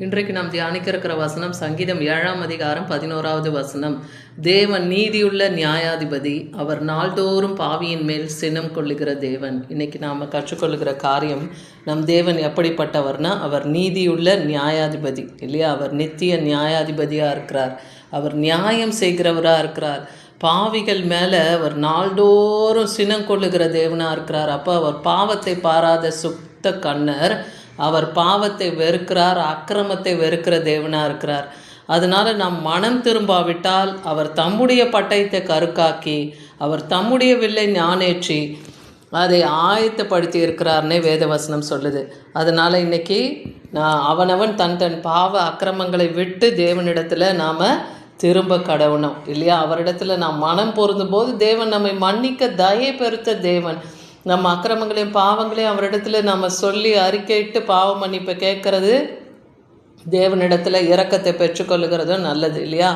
இன்றைக்கு நாம் தியானிக்க இருக்கிற வசனம் சங்கீதம் 7ஆம் அதிகாரம் 11வது வசனம். தேவன் நீதியுள்ள நியாயாதிபதி, அவர் நாள்தோறும் பாவியின் மேல் சினம் கொள்ளுகிற தேவன். இன்னைக்கு நாம் கற்றுக்கொள்ளுகிற காரியம், நம் தேவன் எப்படிப்பட்டவர்னா, அவர் நீதியுள்ள நியாயாதிபதி இல்லையா? அவர் நித்திய நியாயாதிபதியாக இருக்கிறார். அவர் நியாயம் செய்கிறவராக இருக்கிறார். பாவிகள் மேலே அவர் நாள்தோறும் சினம் கொள்ளுகிற தேவனாக இருக்கிறார். அப்போ அவர் பாவத்தை பாராத சுத்த கண்ணர். அவர் பாவத்தை வெறுக்கிறார், அக்கிரமத்தை வெறுக்கிற தேவனாக இருக்கிறார். அதனால் நாம் மனம் திரும்பாவிட்டால் அவர் தம்முடைய பட்டயத்தை கருக்காக்கி, அவர் தம்முடைய வில்லை ஞானேற்றி அதை ஆயத்தப்படுத்தி இருக்கிறார்னே வேதவசனம் சொல்லுது. அதனால் இன்றைக்கி அவனவன் தன் தன் பாவ அக்கிரமங்களை விட்டு தேவனிடத்தில் நாம் திரும்ப கடவுணும் இல்லையா? அவரிடத்துல நாம் மனம் பொருந்தும் போது தேவன் நம்மை மன்னிக்க தயை பெருத்த தேவன். நம்ம அக்கிரமங்களையும் பாவங்களையும் அவரிடத்துல நம்ம சொல்லி அறிக்கையிட்டு பாவ மன்னிப்பை கேட்கறது, தேவனிடத்தில் இரக்கத்தை பெற்றுக்கொள்ளுகிறதும் நல்லது இல்லையா?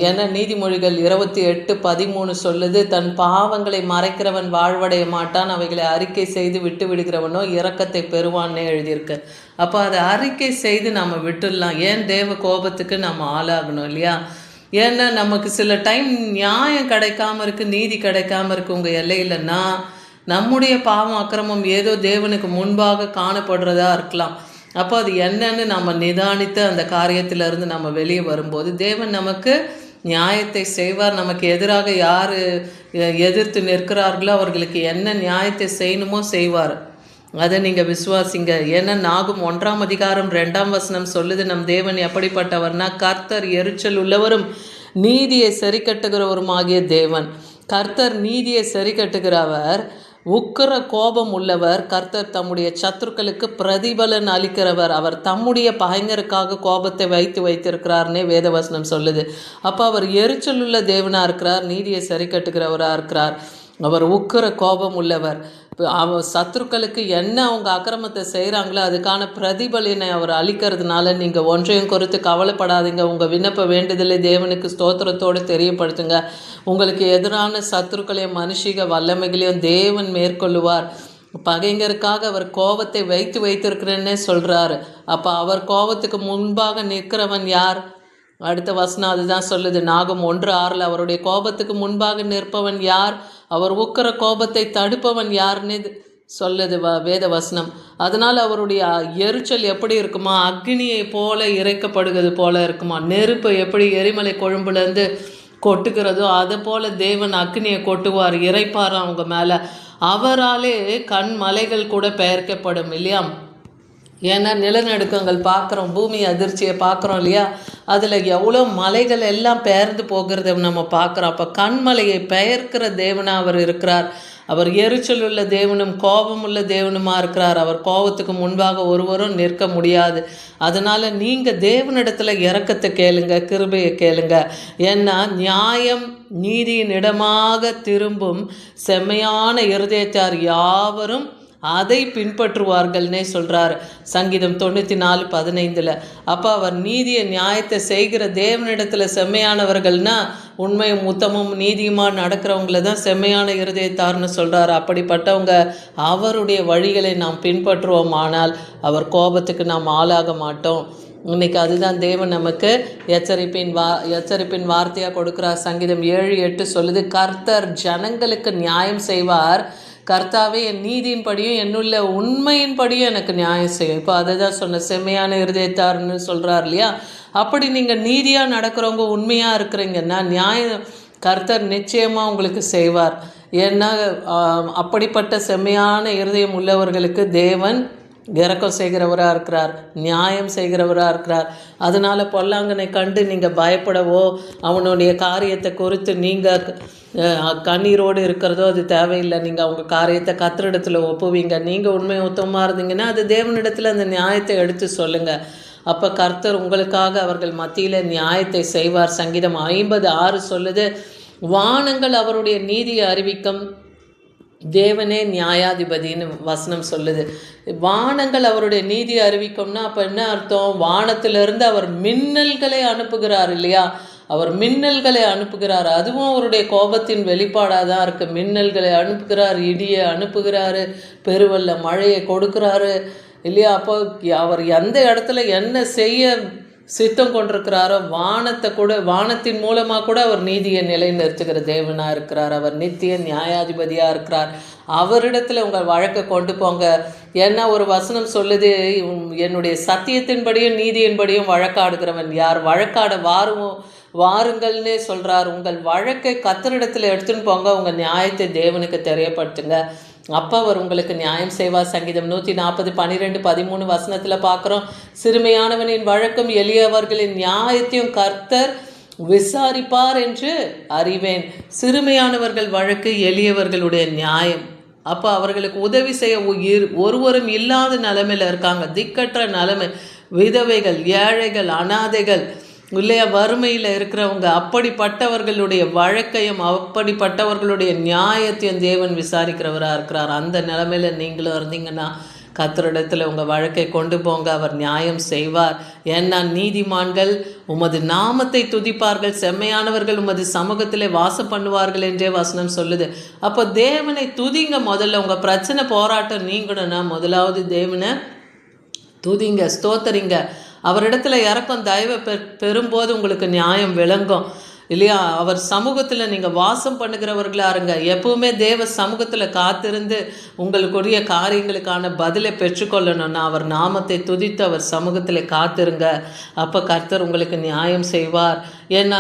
ஏன்னா நீதிமொழிகள் 28:13 சொல்லுது, தன் பாவங்களை மறைக்கிறவன் வாழ்வடைய மாட்டான், அவைகளை அறிக்கை செய்து விட்டு விடுகிறவனோ இரக்கத்தை பெறுவான்னு எழுதியிருக்கு. அப்போ அதை அறிக்கை செய்து நம்ம விட்டுடலாம். ஏன் தேவ கோபத்துக்கு நம்ம ஆளாகணும் இல்லையா? ஏன்னா நமக்கு சில டைம் நியாயம் கிடைக்காம இருக்குது, நீதி கிடைக்காம இருக்குது உங்கள் எல்லையிலன்னா, நம்முடைய பாவம் அக்கிரமம் ஏதோ தேவனுக்கு முன்பாக காணப்படுறதா இருக்கலாம். அப்போ அது என்னன்னு நம்ம நிதானித்து அந்த காரியத்திலிருந்து நம்ம வெளியே வரும்போது தேவன் நமக்கு நியாயத்தை செய்வார். நமக்கு எதிராக யார் எதிர்த்து நிற்கிறார்களோ அவர்களுக்கு என்ன நியாயத்தை செய்யணுமோ செய்வார். அதை நீங்கள் விசுவாசிங்க. ஏன்னா நாகும் 1ஆம் அதிகாரம் 2ஆம் வசனம் சொல்லுது, நம் தேவன் எப்படிப்பட்டவர்னா, கர்த்தர் எரிச்சல் உள்ளவரும் நீதியை சரி கட்டுகிறவருமாகிய தேவன். கர்த்தர் நீதியை சரி கட்டுகிறவர், உக்கிர கோபம் உள்ளவர். கர்த்தர் தம்முடைய சத்துருக்களுக்கு பிரதிபலன் அளிக்கிறவர். அவர் தம்முடைய பகைஞருக்காக கோபத்தை வைத்திருக்கிறார்னே வேதவசனம் சொல்லுது. அப்போ அவர் எரிச்சல் உள்ள தேவனாக இருக்கிறார், நீதியை சரி கட்டுகிறவராக இருக்கிறார். அவர் உக்கிர கோபம் உள்ளவர். அவர் சத்துருக்களுக்கு என்ன அவங்க அக்கிரமத்தை செய்கிறாங்களோ அதுக்கான பிரதிபலனை அவர் அளிக்கிறதுனால நீங்கள் ஒன்றையும் குறித்து கவலைப்படாதீங்க. உங்கள் விண்ணப்ப வேண்டுதலை தேவனுக்கு ஸ்தோத்திரத்தோடு தெரியப்படுத்துங்க. உங்களுக்கு எதிரான சத்துருக்களையும் மனுஷிக வல்லமைகளையும் தேவன் மேற்கொள்ளுவார். பகைஞருக்காக அவர் கோபத்தை வைத்திருக்கிறேன்னே சொல்கிறாரு. அப்போ அவர் கோபத்துக்கு முன்பாக நிற்கிறவன் யார்? அடுத்த வசனம் அதுதான் சொல்லுது. நாகும் 1:6 அவருடைய கோபத்துக்கு முன்பாக நிற்பவன் யார்? அவர் உக்கிர கோபத்தை தடுப்பவன் யாருன்னு சொல்லுது வேத வசனம். அதனால் அவருடைய எரிச்சல் எப்படி இருக்குமா? அக்னியை போல இறைக்கப்படுகிறது போல இருக்குமா? நெருப்பு எப்படி எரிமலை கொழும்புலேருந்து கொட்டுகிறதோ அதை போல தேவன் அக்னியை கொட்டுவார், இறைப்பார் அவங்க மேலே. அவராலே கண் மலைகள் கூட பெயர்க்கப்படும் இல்லையா? ஏன்னா நிலநடுக்கங்கள் பார்க்குறோம், பூமி அதிர்ச்சியை பார்க்குறோம் இல்லையா? அதில் எவ்வளோ மலைகள் எல்லாம் பெயர்ந்து போகிறத நம்ம பார்க்குறோம். அப்போ கண்மலையை பெயர்க்கிற தேவனாக அவர் இருக்கிறார். அவர் எரிச்சல் உள்ள தேவனும் கோபம் உள்ள தேவனுமாக இருக்கிறார். அவர் கோபத்துக்கு முன்பாக ஒருவரும் நிற்க முடியாது. அதனால் நீங்கள் தேவனிடத்தில் இரக்கத்தை கேளுங்க, கிருபையை கேளுங்க. ஏன்னா நியாயம் நீதியின் இடமாக திரும்பும் செம்மையான இருதயத்தார் யாவரும் அதை பின்பற்றுவார்கள்னே சொல்கிறார் சங்கீதம் 94:15. அப்போ அவர் நீதியை நியாயத்தை செய்கிற தேவனிடத்தில் செம்மையானவர்கள்னா உண்மையும் உத்தமும் நீதியுமாக நடக்கிறவங்கள தான் செம்மையான இருதயத்தார்னு சொல்கிறார். அப்படிப்பட்டவங்க அவருடைய வழிகளை நாம் பின்பற்றுவோம், ஆனால் அவர் கோபத்துக்கு நாம் ஆளாக மாட்டோம். இன்னைக்கு அதுதான் தேவன் நமக்கு எச்சரிப்பின் வார்த்தையாக கொடுக்குறார். சங்கீதம் 7:8 சொல்லுது, கர்த்தர் ஜனங்களுக்கு நியாயம் செய்வார். கர்த்தாவே என் நீதியின்படியும் என்னுள்ள உண்மையின்படியும் எனக்கு நியாயம் செய்யும். இப்போ அதை தான் சொன்ன செம்மையான இருதயத்தார்னு சொல்கிறார் இல்லையா? அப்படி நீங்கள் நீதியாக நடக்கிறவங்க, உண்மையாக இருக்கிறீங்கன்னா நியாயம் கர்த்தர் நிச்சயமாக உங்களுக்கு செய்வார். ஏன்னா அப்படிப்பட்ட செம்மையான இருதயம் உள்ளவர்களுக்கு தேவன் இரக்கம் செய்கிறவராக இருக்கிறார், நியாயம் செய்கிறவராக இருக்கிறார். அதனால் பொல்லாங்கனை கண்டு நீங்கள் பயப்படவோ அவனுடைய காரியத்தை குறித்து நீங்கள் கண்ணீரோடு இருக்கிறதோ அது தேவையில்லை. நீங்கள் அவங்க காரியத்தை கர்த்தரிடத்தில் ஒப்புவீங்க. நீங்கள் உண்மை உத்தமமாக இருந்தீங்கன்னா அது தேவனிடத்தில் அந்த நியாயத்தை எடுத்து சொல்லுங்கள். அப்போ கர்த்தர் உங்களுக்காக அவர்கள் மத்தியில் நியாயத்தை செய்வார். சங்கீதம் 50:6 சொல்லுது, வானங்கள் அவருடைய நீதியை அறிவிக்கும், தேவனே நியாயாதிபதினு வசனம் சொல்லுது. வானங்கள் அவருடைய நீதியை அறிவிக்கும்னா அப்போ என்ன அர்த்தம்? வானத்திலிருந்து அவர் மின்னல்களை அனுப்புகிறார் இல்லையா? அவர் மின்னல்களை அனுப்புகிறார். அதுவும் அவருடைய கோபத்தின் வெளிப்பாடாக தான் இருக்குது. மின்னல்களை அனுப்புகிறார், இடியை அனுப்புகிறாரு, பெருவெல்ல மழையை கொடுக்குறாரு, இல்லையா? அப்போ அவர் எந்த இடத்துல என்ன செய்ய சித்தம் கொண்டிருக்கிறாரோ வானத்தின் மூலமாக கூட அவர் நீதியை நிலைநிறுத்துகிற தேவனாக இருக்கிறார். அவர் நித்திய நியாயாதிபதியாக இருக்கிறார். அவரிடத்துல உங்கள் வழக்கை கொண்டு போங்க. ஏன்னா ஒரு வசனம் சொல்லுது, என்னுடைய சத்தியத்தின்படியும் நீதியின்படியும் வழக்காடுகிறவன் யார்? வழக்காட வாருங்கள்னே சொல்கிறார். உங்கள் வழக்கை கர்த்தரிடத்தில் எடுத்துன்னு போங்க. உங்கள் நியாயத்தை தேவனுக்கு தெரியப்படுத்துங்க. அப்போ அவர் உங்களுக்கு நியாயம் செய்வார். சங்கீதம் 140 12 13 வசனத்தில் பார்க்குறோம், சிறுமையானவனின் வழக்கம் எளியவர்களின் நியாயத்தையும் கர்த்தர் விசாரிப்பார் என்று அறிவேன். சிறுமையானவர்கள் வழக்கு எளியவர்களுடைய நியாயம். அப்போ அவர்களுக்கு உதவி செய்ய ஒருவரும் இல்லாத நிலைமையில் இருக்காங்க, திக்கற்ற நிலைமை, விதவைகள், ஏழைகள், அனாதைகள், இல்லையா, வறுமையில் இருக்கிறவங்க, அப்படிப்பட்டவர்களுடைய வழக்கையும் அப்படிப்பட்டவர்களுடைய நியாயத்தையும் தேவன் விசாரிக்கிறவராக இருக்கிறார். அந்த நிலைமையில் நீங்களும் இருந்தீங்கன்னா கர்த்தரிடத்தில் உங்கள் வழக்கை கொண்டு போங்க. அவர் நியாயம் செய்வார். ஏன்னா நீதிமான்கள் உமது நாமத்தை துதிப்பார்கள், செம்மையானவர்கள் உமது சமூகத்திலே வாசம் பண்ணுவார்கள் என்றே வசனம் சொல்லுது. அப்போ தேவனை துதிங்க. முதல்ல உங்கள் பிரச்சனை போராட்டம் நீங்கணும்னா முதலாவது தேவனை துதிங்க, ஸ்தோத்தரிங்க. அவரிடத்துல இறக்கம் தயவை பெறும்போது உங்களுக்கு நியாயம் விளங்கும், இல்லையா? அவர் சமூகத்தில் நீங்கள் வாசம் பண்ணுகிறவர்களாக இருங்க. எப்பவுமே தேவ சமூகத்தில் காத்திருந்து உங்களுக்குரிய காரியங்களுக்கான பதிலை பெற்றுக்கொள்ளணும்னா அவர் நாமத்தை துதித்து அவர் சமூகத்தில் காத்திருங்க. அப்போ கர்த்தர் உங்களுக்கு நியாயம் செய்வார். ஏன்னா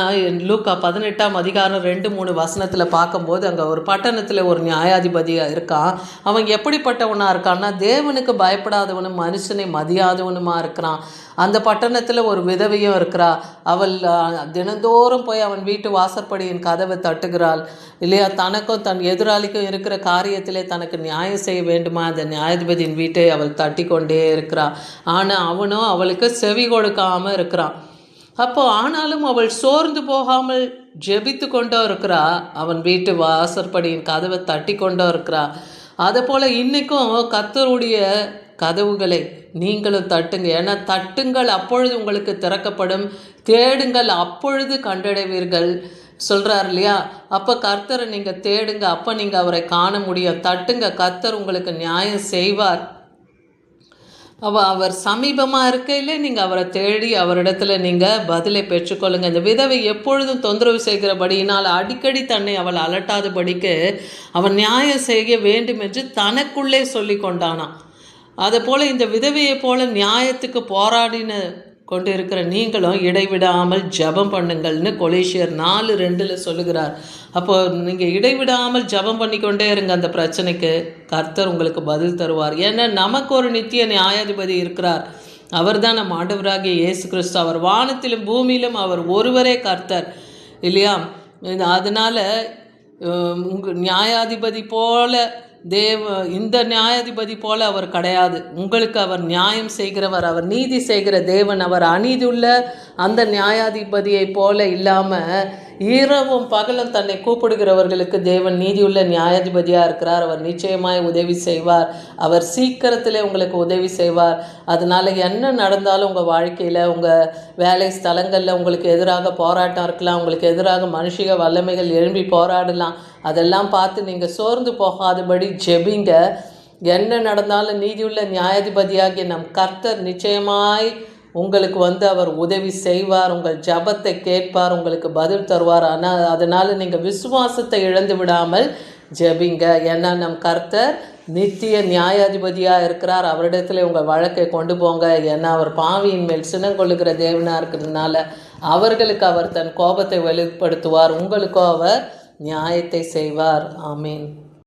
லூக்கா 18ஆம் அதிகாரம் 2-3 வசனத்தில் பார்க்கும்போது அங்கே ஒரு பட்டணத்தில் ஒரு நியாயாதிபதியாக இருக்கான். அவன் எப்படிப்பட்டவனாக இருக்கான்னா, தேவனுக்கு பயப்படாதவனும் மனுஷனை மதியாதவனுமா இருக்கிறான். அந்த பட்டணத்தில் ஒரு விதவையும் இருக்கிறா. அவள் தினந்தோறும் போய் அவன் வீட்டு வாசற்படியின் கதவை தட்டுகிறாள், இல்லையா? தனக்கும் தன் எதிராளிக்கும் இருக்கிற காரியத்திலே தனக்கு நியாயம் செய்ய வேண்டுமா அந்த நியாயாதிபதியின் வீட்டை அவள் தட்டி கொண்டே இருக்கிறாள். ஆனால் அவனும் அவளுக்கு செவி கொடுக்காமல் இருக்கிறான். அப்போ ஆனாலும் அவள் சோர்ந்து போகாமல் ஜெபித்து கொண்டோ இருக்கிறா, அவன் வீட்டு வாசற்படியின் கதவை தட்டி கொண்டோ இருக்கிறா. அதை போல் இன்றைக்கும் கர்த்தருடைய கதவுகளை நீங்களும் தட்டுங்க. ஏன்னா தட்டுங்கள் அப்பொழுது உங்களுக்கு திறக்கப்படும், தேடுங்கள் அப்பொழுது கண்டடைவீர்கள் சொல்கிறார், இல்லையா? அப்போ கர்த்தரை நீங்கள் தேடுங்க, அப்போ நீங்கள் அவரை காண முடியும். தட்டுங்க, கர்த்தர் உங்களுக்கு நியாயம் செய்வார். அவர் சமீபமாக இருக்கையிலே நீங்கள் அவரை தேடி அவரிடத்துல நீங்கள் பதிலை பெற்றுக்கொள்ளுங்க. இந்த விதவை எப்பொழுதும் தொந்தரவு செய்கிறபடியினால் அடிக்கடி தன்னை அவள் அலட்டாதபடிக்கு அவன் நியாயம் செய்ய வேண்டும் என்று தனக்குள்ளே சொல்லி கொண்டானான். அதை போல் இந்த விதவையை போல நியாயத்துக்கு போராடின கொண்டு இருக்கிற நீங்களும் இடைவிடாமல் ஜபம் பண்ணுங்கள்னு கொலேசியர் 4:2 சொல்லுகிறார். அப்போ நீங்கள் இடைவிடாமல் ஜபம் பண்ணிக்கொண்டே இருங்க. அந்த பிரச்சனைக்கு கர்த்தர் உங்களுக்கு பதில் தருவார். ஏன்னா நமக்கு ஒரு நித்திய நியாயாதிபதி இருக்கிறார். அவர் தான் நம்ம ஆண்டவராகிய இயேசு கிறிஸ்து. அவர் வானத்திலும் பூமியிலும் அவர் ஒருவரே கர்த்தர், இல்லையா? அதனால் நியாயாதிபதி போல இந்த நியாயாதிபதி போல அவர் கிடையாது. உங்களுக்கு அவர் நியாயம் செய்கிறவர், அவர் நீதி செய்கிற தேவன். அவர் அநீதியுள்ள அந்த நியாயாதிபதியை போல இல்லாமல் இரவும் பகலும் தன்னை கூப்பிடுகிறவர்களுக்கு தேவன் நீதியுள்ள நியாயாதிபதியாக இருக்கிறார். அவர் நிச்சயமாய் உதவி செய்வார். அவர் சீக்கிரத்திலே உங்களுக்கு உதவி செய்வார். அதனால் என்ன நடந்தாலும் உங்கள் வாழ்க்கையில், உங்கள் வேலை ஸ்தலங்களில் உங்களுக்கு எதிராக போராட்டம் இருக்கலாம், உங்களுக்கு எதிராக மனுஷிக வல்லமைகள் எழும்பி போராடலாம். அதெல்லாம் பார்த்து நீங்கள் சோர்ந்து போகாதபடி ஜெபிங்க. என்ன நடந்தாலும் நீதியுள்ள நியாயாதிபதியாகிய நம் கர்த்தர் நிச்சயமாய் உங்களுக்கு அவர் உதவி செய்வார். உங்கள் ஜபத்தை கேட்பார், உங்களுக்கு பதில் தருவார். ஆனால் அதனால் நீங்கள் விசுவாசத்தை இழந்து விடாமல் ஜெபிங்க. ஏன்னா நம் கர்த்தர் நித்திய நியாயாதிபதியாக இருக்கிறார். அவரிடத்துல உங்கள் வழக்கை கொண்டு போங்க. ஏன்னா அவர் பாவியின் மேல் சினங்கொள்ளுகிற தேவனாக இருக்கிறதுனால அவர்களுக்கு அவர் தன் கோபத்தை வெளிப்படுத்துவார், உங்களுக்கோ அவர் நியாயத்தை செய்வார். ஆமீன்.